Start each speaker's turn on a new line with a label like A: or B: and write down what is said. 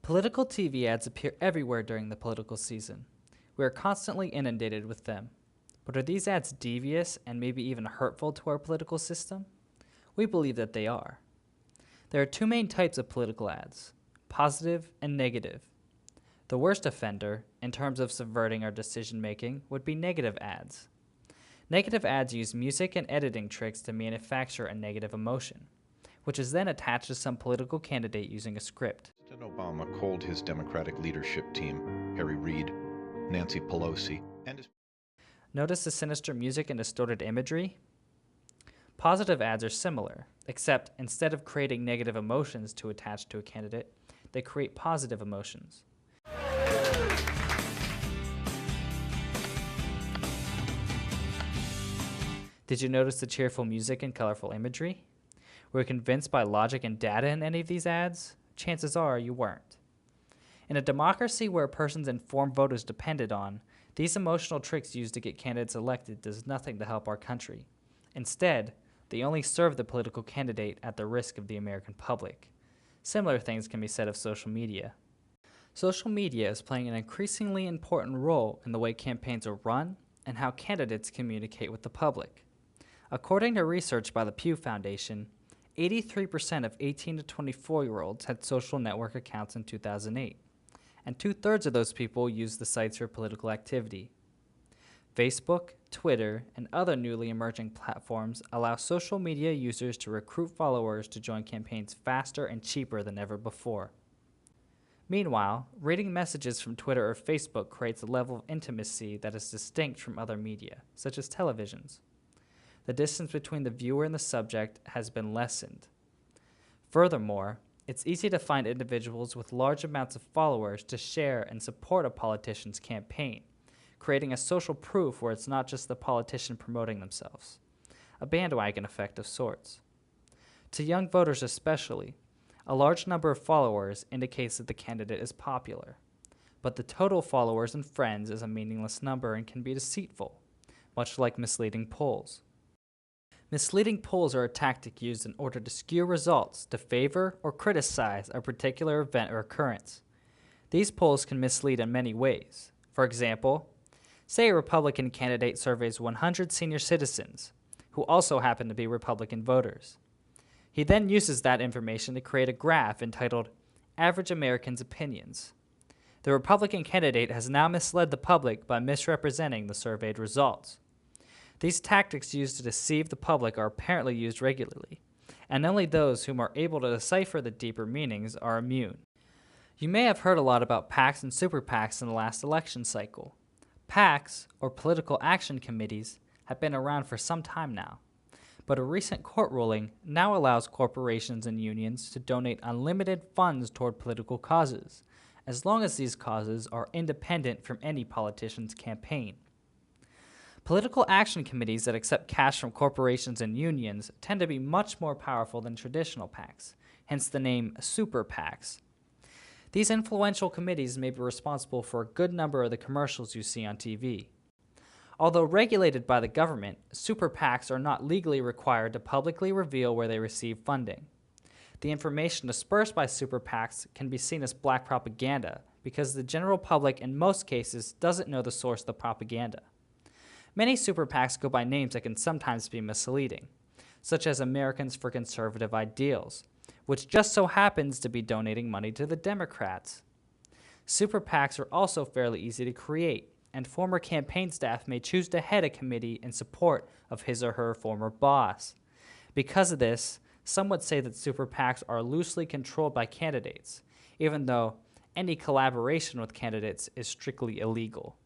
A: Political TV ads appear everywhere during the political season. We are constantly inundated with them. But are these ads devious and maybe even hurtful to our political system? We believe that they are. There are two main types of political ads, positive and negative. The worst offender, in terms of subverting our decision-making, would be negative ads. Negative ads use music and editing tricks to manufacture a negative emotion, which is then attached to some political candidate using a script.
B: President Obama called his Democratic leadership team, Harry Reid, Nancy Pelosi, and his...
A: Notice the sinister music and distorted imagery? Positive ads are similar, except instead of creating negative emotions to attach to a candidate, they create positive emotions. Did you notice the cheerful music and colorful imagery? Were you convinced by logic and data in any of these ads? Chances are you weren't. In a democracy where a person's informed vote is depended on, these emotional tricks used to get candidates elected does nothing to help our country. Instead, they only serve the political candidate at the risk of the American public. Similar things can be said of social media. Social media is playing an increasingly important role in the way campaigns are run and how candidates communicate with the public. According to research by the Pew Foundation, 83% of 18 to 24-year-olds had social network accounts in 2008, and 2/3 of those people used the sites for political activity. Facebook, Twitter, and other newly emerging platforms allow social media users to recruit followers to join campaigns faster and cheaper than ever before. Meanwhile, reading messages from Twitter or Facebook creates a level of intimacy that is distinct from other media, such as televisions. The distance between the viewer and the subject has been lessened. Furthermore, it's easy to find individuals with large amounts of followers to share and support a politician's campaign, creating a social proof where it's not just the politician promoting themselves, a bandwagon effect of sorts. To young voters especially, a large number of followers indicates that the candidate is popular, but the total followers and friends is a meaningless number and can be deceitful, much like misleading polls. Misleading polls are a tactic used in order to skew results to favor or criticize a particular event or occurrence. These polls can mislead in many ways. For example, say a Republican candidate surveys 100 senior citizens who also happen to be Republican voters. He then uses that information to create a graph entitled Average Americans' Opinions. The Republican candidate has now misled the public by misrepresenting the surveyed results. These tactics used to deceive the public are apparently used regularly, and only those whom are able to decipher the deeper meanings are immune. You may have heard a lot about PACs and super PACs in the last election cycle. PACs, or political action committees, have been around for some time now, but a recent court ruling now allows corporations and unions to donate unlimited funds toward political causes, as long as these causes are independent from any politician's campaign. Political action committees that accept cash from corporations and unions tend to be much more powerful than traditional PACs, hence the name super PACs. These influential committees may be responsible for a good number of the commercials you see on TV. Although regulated by the government, super PACs are not legally required to publicly reveal where they receive funding. The information dispersed by super PACs can be seen as black propaganda because the general public in most cases doesn't know the source of the propaganda. Many super PACs go by names that can sometimes be misleading, such as Americans for Conservative Ideals, which just so happens to be donating money to the Democrats. Super PACs are also fairly easy to create, and former campaign staff may choose to head a committee in support of his or her former boss. Because of this, some would say that super PACs are loosely controlled by candidates, even though any collaboration with candidates is strictly illegal.